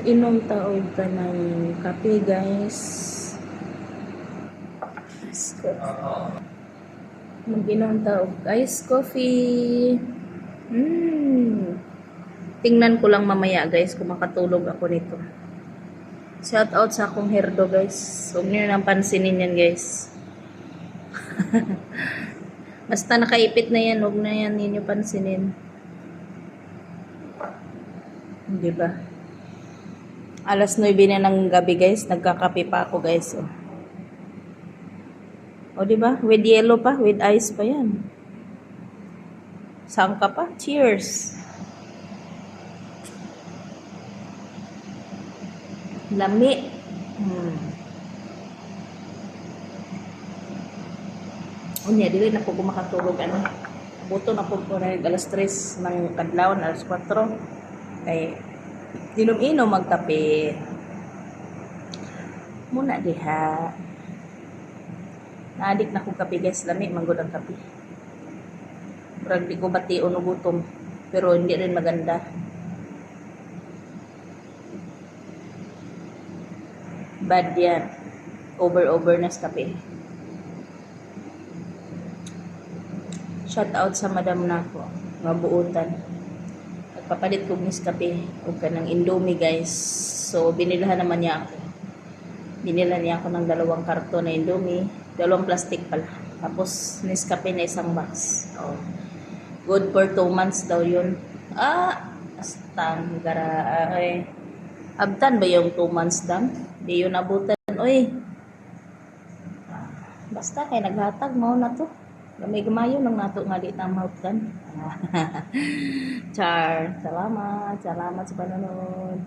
Inom taog ka ng kape, guys. Mag-inom taog ice coffee. Tingnan ko lang mamaya, guys, kung makatulog ako nito. Shout out sa akong herdo, guys. Huwag niyo nang pansinin yan, guys. Basta nakaipit na yan, huwag na yan ninyo pansinin. Diba? Alas 9 na ng gabi, guys. Nagkakape pa ako, guys. O, diba? With yellow pa, with ice pa yan. Saan ka pa? Cheers! Lami. Unya, dili na po ko makatulog. Buto na po ko na alas 3 ng kadlaw, alas 4. Kay, inom-inom magkape. Muna diha. Naadik na ko kape, guys. Lami, manggod ang kape. Parang di ko bati o gutom. Pero hindi rin maganda. Bad yan. Over na sa kape. Shout out sa madam na ako. Mabuutan. Nagpapalit ko ng kape. Huwag ka ng Indomie, guys. So, binilahan naman niya ako. Binila niya ako ng 2 karton na Indomie. 2 plastic pala. Tapos, Nescafe na 1 box. Oh. Good for 2 months daw yun. Astan. Abtan ba yung 2 months dam? Di yun abutan. Uy. Basta kay naghatag mo na to. Gamay-gamayo nang nato nga di na mahutan. Char. Salamat. Salamat sa panonood.